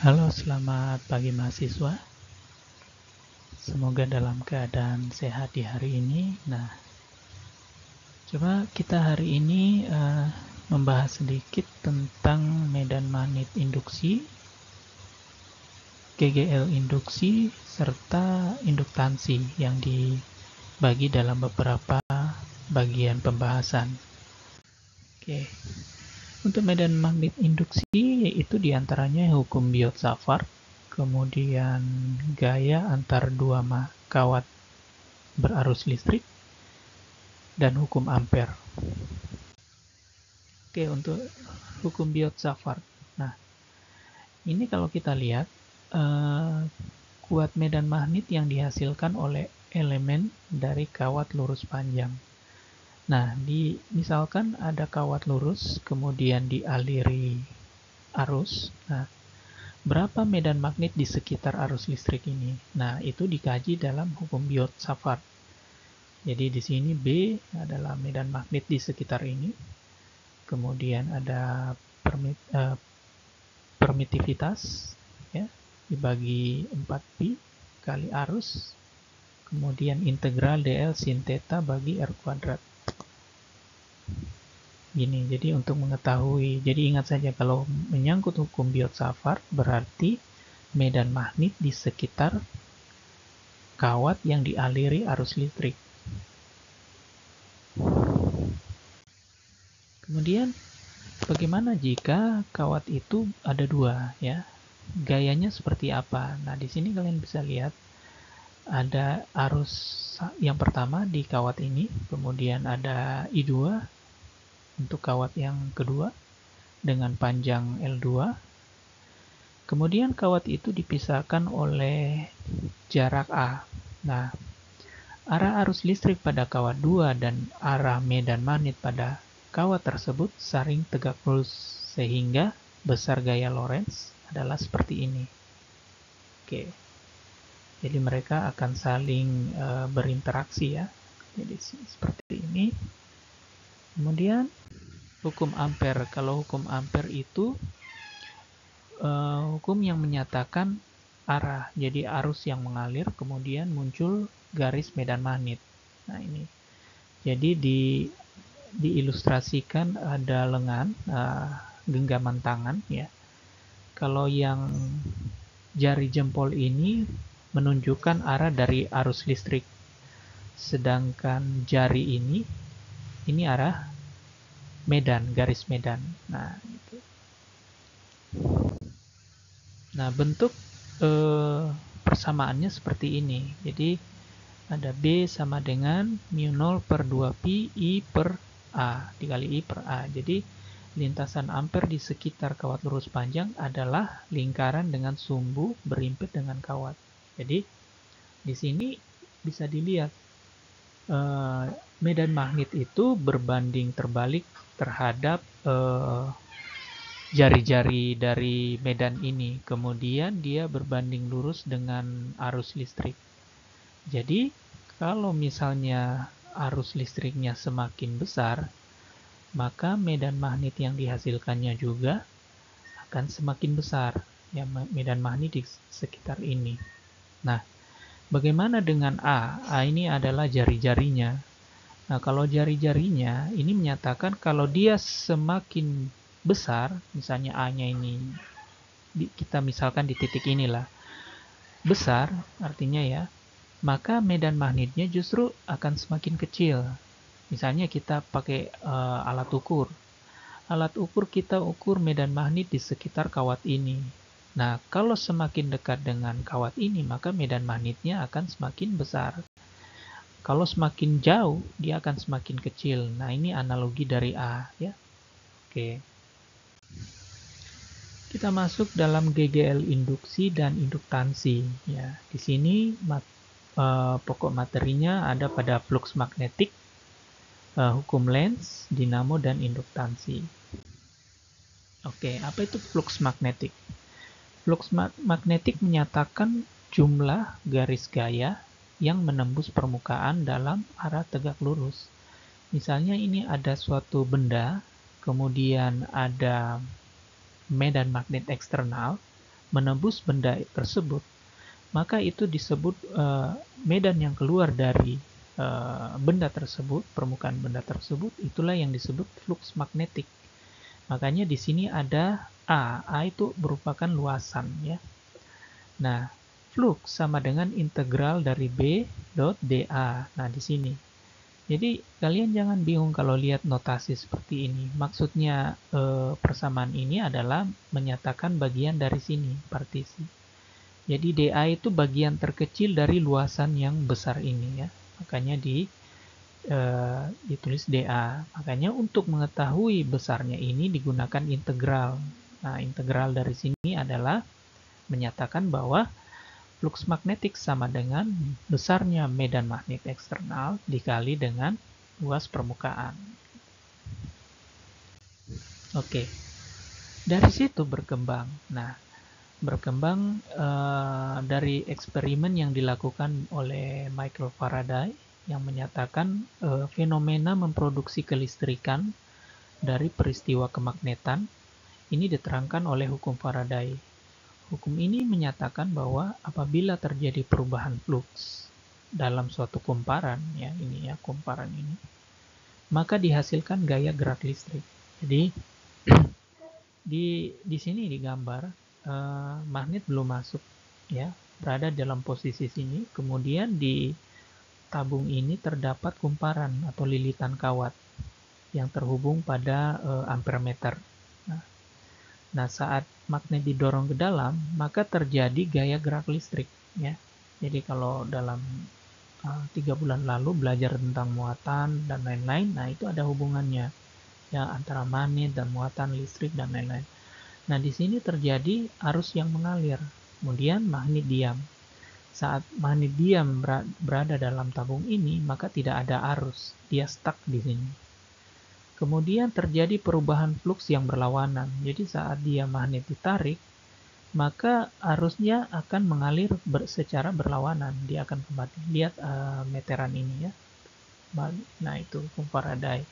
Halo, selamat pagi mahasiswa. Semoga dalam keadaan sehat di hari ini. Nah, coba kita hari ini membahas sedikit tentang medan magnet induksi, GGL induksi, serta induktansi yang dibagi dalam beberapa bagian pembahasan. Oke. Untuk medan magnet induksi yaitu diantaranya hukum Biot-Savart, kemudian gaya antar dua kawat berarus listrik, dan hukum Ampere. Oke, untuk hukum Biot-Savart. Nah, ini kalau kita lihat kuat medan magnet yang dihasilkan oleh elemen dari kawat lurus panjang. Nah, misalkan ada kawat lurus, kemudian dialiri arus. Nah, berapa medan magnet di sekitar arus listrik ini? Nah, itu dikaji dalam hukum Biot-Savart. Jadi di sini B adalah medan magnet di sekitar ini. Kemudian ada permitivitas, ya, dibagi 4pi kali arus. Kemudian integral dl sin theta bagi r kuadrat. Gini, jadi untuk mengetahui, jadi ingat saja kalau menyangkut hukum Biot-Savart berarti medan magnet di sekitar kawat yang dialiri arus listrik. Kemudian bagaimana jika kawat itu ada dua, ya? Gayanya seperti apa? Nah, di sini kalian bisa lihat ada arus yang pertama di kawat ini, kemudian ada I2 untuk kawat yang kedua dengan panjang L2. Kemudian kawat itu dipisahkan oleh jarak A. Nah, arah arus listrik pada kawat 2 dan arah medan magnet pada kawat tersebut saling tegak lurus sehingga besar gaya Lorentz adalah seperti ini. Oke. Jadi mereka akan saling berinteraksi, ya. Jadi seperti ini. Kemudian hukum Ampere. Kalau hukum Ampere itu hukum yang menyatakan arah. Jadi arus yang mengalir kemudian muncul garis medan magnet. Nah, ini. Jadi diilustrasikan ada lengan, genggaman tangan, ya. Kalau yang jari jempol ini menunjukkan arah dari arus listrik. Sedangkan jari ini arah medan, garis medan. Nah, itu. Nah, bentuk persamaannya seperti ini. Jadi ada B sama dengan mu0 per 2pi I per A dikali I per A. Jadi lintasan Ampere di sekitar kawat lurus panjang adalah lingkaran dengan sumbu berimpit dengan kawat. Jadi di sini bisa dilihat medan magnet itu berbanding terbalik terhadap jari-jari dari medan ini. Kemudian dia berbanding lurus dengan arus listrik. Jadi kalau misalnya arus listriknya semakin besar, maka medan magnet yang dihasilkannya juga akan semakin besar, ya, medan magnet di sekitar ini. Nah, bagaimana dengan A? A ini adalah jari-jarinya. Nah, kalau jari-jarinya ini menyatakan kalau dia semakin besar, misalnya A-nya ini kita misalkan di titik inilah besar, artinya, ya, maka medan magnetnya justru akan semakin kecil. Misalnya kita pakai alat ukur. Alat ukur kita ukur medan magnet di sekitar kawat ini. Nah, kalau semakin dekat dengan kawat ini, maka medan magnetnya akan semakin besar. Kalau semakin jauh, dia akan semakin kecil. Nah, ini analogi dari A, ya. Oke. Kita masuk dalam GGL induksi dan induktansi, ya. Di sini pokok materinya ada pada flux magnetik, hukum Lenz, dinamo, dan induktansi. Oke, apa itu flux magnetik? Flux magnetik menyatakan jumlah garis gaya yang menembus permukaan dalam arah tegak lurus. Misalnya ini ada suatu benda, kemudian ada medan magnet eksternal, menembus benda tersebut, maka itu disebut medan yang keluar dari benda tersebut, permukaan benda tersebut, itulah yang disebut flux magnetik. Makanya di sini ada A. A itu merupakan luasan, ya. Nah, flux sama dengan integral dari B dot dA. Nah, di sini. Jadi, kalian jangan bingung kalau lihat notasi seperti ini. Maksudnya persamaan ini adalah menyatakan bagian dari sini, partisi. Jadi, dA itu bagian terkecil dari luasan yang besar ini, ya. Makanya ditulis dA. Makanya untuk mengetahui besarnya ini digunakan integral. Nah, integral dari sini adalah menyatakan bahwa flux magnetik sama dengan besarnya medan magnet eksternal dikali dengan luas permukaan. Oke, dari situ berkembang. Nah, berkembang dari eksperimen yang dilakukan oleh Michael Faraday yang menyatakan fenomena memproduksi kelistrikan dari peristiwa kemagnetan ini diterangkan oleh hukum Faraday. Hukum ini menyatakan bahwa apabila terjadi perubahan flux dalam suatu kumparan, ya ini ya kumparan ini, maka dihasilkan gaya gerak listrik. Jadi di sini digambar magnet belum masuk, ya, berada dalam posisi sini. Kemudian di tabung ini terdapat kumparan atau lilitan kawat yang terhubung pada ampermeter. Nah, saat magnet didorong ke dalam, maka terjadi gaya gerak listrik, ya. Jadi kalau dalam 3 bulan lalu belajar tentang muatan dan lain-lain, nah itu ada hubungannya, ya, antara magnet dan muatan listrik dan lain-lain. Nah, di sini terjadi arus yang mengalir, kemudian magnet diam. Saat magnet diam berada dalam tabung ini, maka tidak ada arus, dia stuck di sini. Kemudian terjadi perubahan flux yang berlawanan. Jadi saat dia magnet ditarik, maka arusnya akan mengalir secara berlawanan. Dia akan kembali. Lihat meteran ini, ya. Nah, itu hukum Faraday.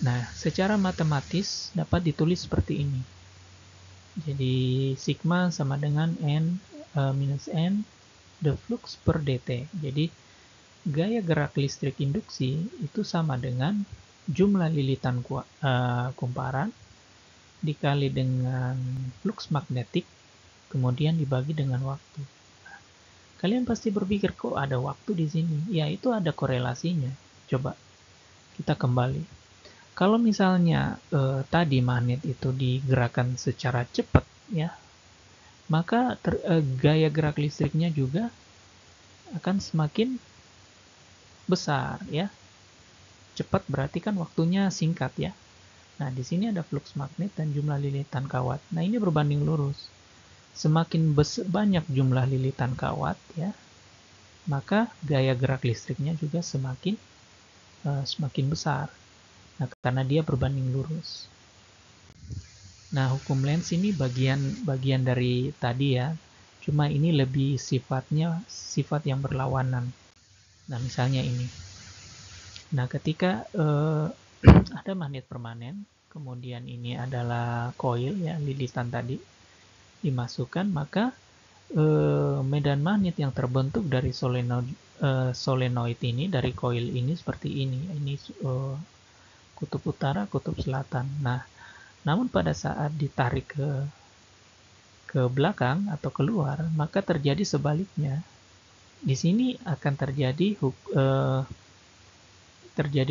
Nah, secara matematis dapat ditulis seperti ini. Jadi sigma sama dengan N minus N the flux per dt. Jadi gaya gerak listrik induksi itu sama dengan jumlah lilitan kumparan dikali dengan flux magnetik kemudian dibagi dengan waktu. Kalian pasti berpikir, kok ada waktu di sini? Ya, itu ada korelasinya. Coba kita kembali. Kalau misalnya tadi magnet itu digerakkan secara cepat, ya, maka gaya gerak listriknya juga akan semakin besar, ya. Cepat berarti kan waktunya singkat, ya. Nah, di sini ada flux magnet dan jumlah lilitan kawat. Nah, ini berbanding lurus. Semakin banyak jumlah lilitan kawat, ya, maka gaya gerak listriknya juga semakin besar. Nah, karena dia berbanding lurus. Nah, hukum Lenz ini bagian dari tadi, ya. Cuma ini lebih sifat yang berlawanan. Nah, misalnya ini. Nah, ketika ada magnet permanen, kemudian ini adalah koil, ya, lilitan tadi dimasukkan, maka medan magnet yang terbentuk dari solenoid ini, dari koil ini seperti ini. Ini kutub utara, kutub selatan. Nah, namun pada saat ditarik ke belakang atau keluar, maka terjadi sebaliknya. Di sini akan terjadi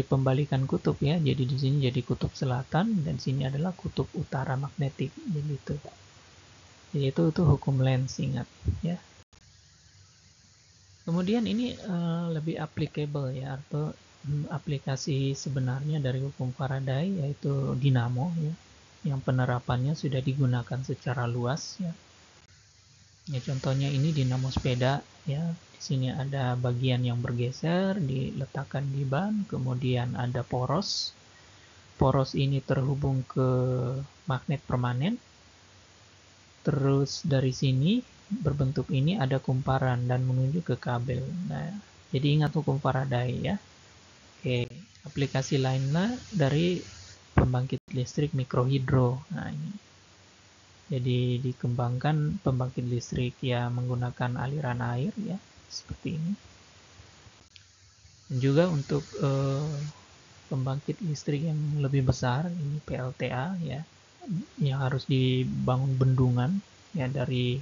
pembalikan kutub, ya. Jadi di sini jadi kutub selatan dan sini adalah kutub utara magnetik, begitu. Jadi itu hukum Lenz, ingat, ya. Kemudian ini lebih applicable, ya, atau aplikasi sebenarnya dari hukum Faraday, yaitu dinamo, ya, yang penerapannya sudah digunakan secara luas, ya. Ya, contohnya ini dinamo sepeda, ya. Di sini ada bagian yang bergeser, diletakkan di ban, kemudian ada poros. Poros ini terhubung ke magnet permanen. Terus dari sini berbentuk ini ada kumparan dan menuju ke kabel. Nah, jadi ingat hukum Faraday, ya. Oke, aplikasi lainnya dari pembangkit listrik mikrohidro. Nah, ini. Jadi dikembangkan pembangkit listrik ya menggunakan aliran air ya seperti ini. Dan juga untuk pembangkit listrik yang lebih besar ini PLTA ya, yang harus dibangun bendungan ya dari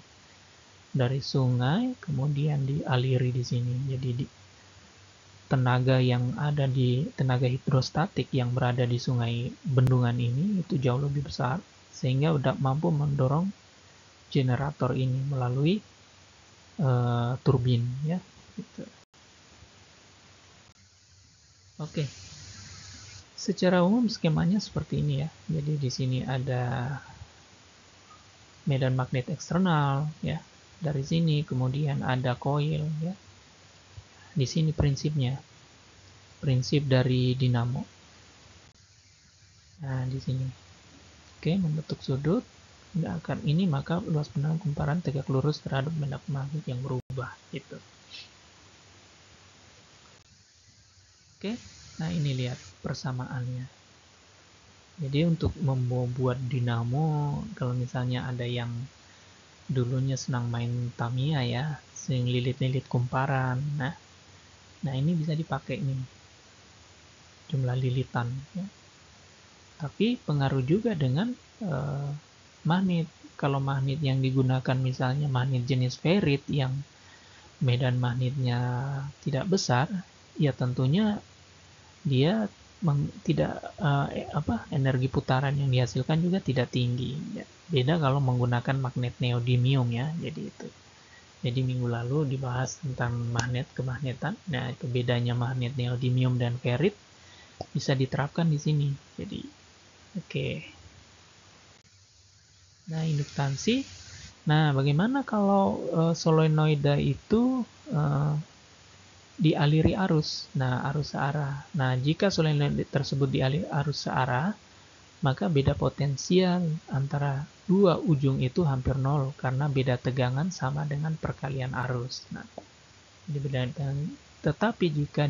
sungai kemudian dialiri di sini. Jadi tenaga yang ada di tenaga hidrostatik yang berada di sungai bendungan ini itu jauh lebih besar sehingga udah mampu mendorong generator ini melalui turbin ya gitu. Oke. Secara umum skemanya seperti ini ya. Jadi di sini ada medan magnet eksternal ya. Dari sini kemudian ada coil ya. Di sini prinsipnya. Prinsip dari dinamo. Nah, di sini. Oke, membentuk sudut. Nggak akan ini maka luas pendangan kumparan tegak lurus terhadap medan magnet yang berubah gitu. Oke. Nah, ini lihat persamaannya. Jadi untuk membuat dinamo, kalau misalnya ada yang dulunya senang main Tamiya ya, sering lilit-lilit kumparan. Nah ini bisa dipakai nih jumlah lilitan. Ya. Tapi pengaruh juga dengan magnet. Kalau magnet yang digunakan misalnya magnet jenis ferrit yang medan magnetnya tidak besar, ya tentunya dia tidak energi putaran yang dihasilkan juga tidak tinggi. Ya. Beda kalau menggunakan magnet neodymium ya, jadi itu. Jadi minggu lalu dibahas tentang magnet kemagnetan. Nah, itu bedanya magnet neodymium dan ferrit bisa diterapkan di sini. Jadi, oke. Nah, induktansi. Nah, bagaimana kalau solenoida itu dialiri arus? Nah, arus searah. Nah, jika solenoida tersebut dialiri arus searah, maka beda potensial antara dua ujung itu hampir nol karena beda tegangan sama dengan perkalian arus. Nah, tetapi jika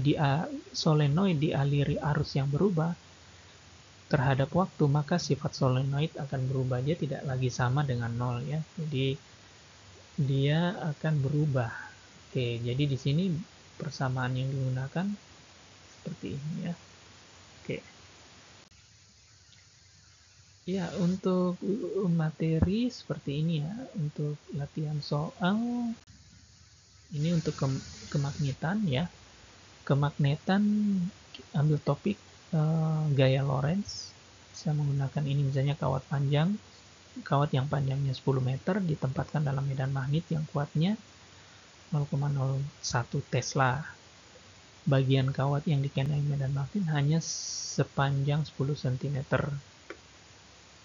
solenoid dialiri arus yang berubah terhadap waktu, maka sifat solenoid akan berubah. Dia tidak lagi sama dengan nol ya. Jadi dia akan berubah. Oke, jadi di sini persamaan yang digunakan seperti ini ya. Oke. Ya, untuk materi seperti ini ya, untuk latihan soal ini untuk kemagnetan ya. Kemagnetan ambil topik gaya Lorentz. Bisa menggunakan ini misalnya kawat yang panjangnya 10 meter ditempatkan dalam medan magnet yang kuatnya 0,01 Tesla. Bagian kawat yang dikenai medan magnet hanya sepanjang 10 cm.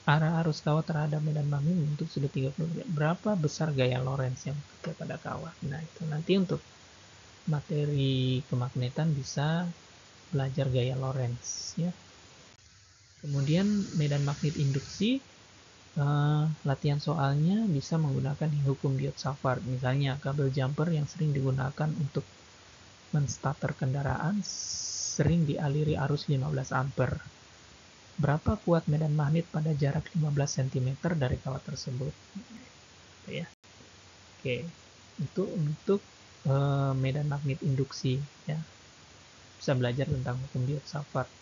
Arah arus kawat terhadap medan magnet untuk sudut 30 derajat. Berapa besar gaya Lorentz yang terjadi pada kawat? Nah, itu nanti untuk materi kemagnetan bisa belajar gaya Lorentz ya. Kemudian medan magnet induksi, latihan soalnya bisa menggunakan hukum Biot-Savart. Misalnya kabel jumper yang sering digunakan untuk menstarter kendaraan sering dialiri arus 15 ampere. Berapa kuat medan magnet pada jarak 15 cm dari kawat tersebut? Ya. Oke, itu untuk medan magnet induksi ya. Bisa belajar tentang hukum Biot-Savart.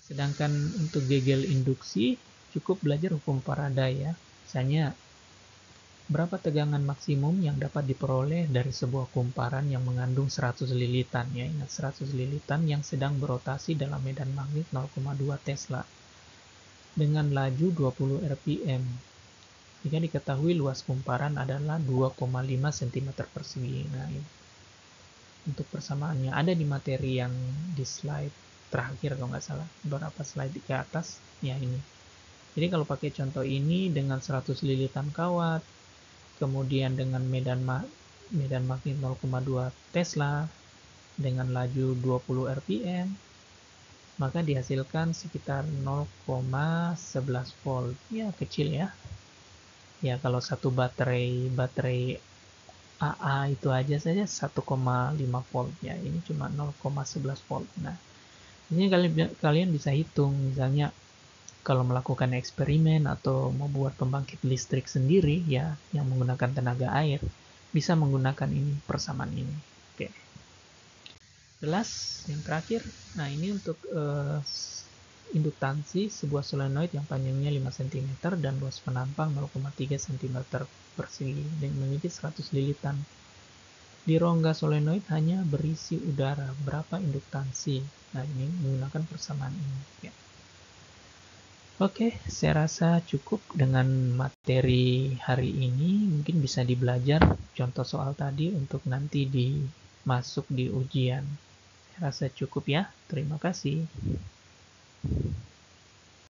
Sedangkan untuk gegel induksi cukup belajar hukum Faraday ya. Misalnya berapa tegangan maksimum yang dapat diperoleh dari sebuah kumparan yang mengandung 100 lilitan ya. Ingat 100 lilitan yang sedang berotasi dalam medan magnet 0,2 Tesla dengan laju 20 rpm. Jika diketahui luas kumparan adalah 2,5 cm persegi. Nah, ini untuk persamaannya ada di materi yang di slide terakhir kalau nggak salah, beberapa slide ke atas ya ini. Jadi kalau pakai contoh ini dengan 100 lilitan kawat, kemudian dengan medan magnet 0,2 Tesla dengan laju 20 rpm, maka dihasilkan sekitar 0,11 volt. Ya kecil ya. Ya kalau satu baterai AA itu aja saja 1,5 volt ya. Ini cuma 0,11 volt. Nah, ini kalian bisa hitung misalnya kalau melakukan eksperimen atau membuat pembangkit listrik sendiri ya yang menggunakan tenaga air, bisa menggunakan ini persamaan ini. Oke. Jelas yang terakhir. Nah, ini untuk induktansi sebuah solenoid yang panjangnya 5 cm dan luas penampang 0,3 cm persegi dan memiliki 100 lilitan. Di rongga solenoid hanya berisi udara. Berapa induktansi? Nah, ini menggunakan persamaan ini. Ya. Oke, saya rasa cukup dengan materi hari ini. Mungkin bisa dibelajar contoh soal tadi untuk nanti masuk di ujian. Saya rasa cukup ya. Terima kasih.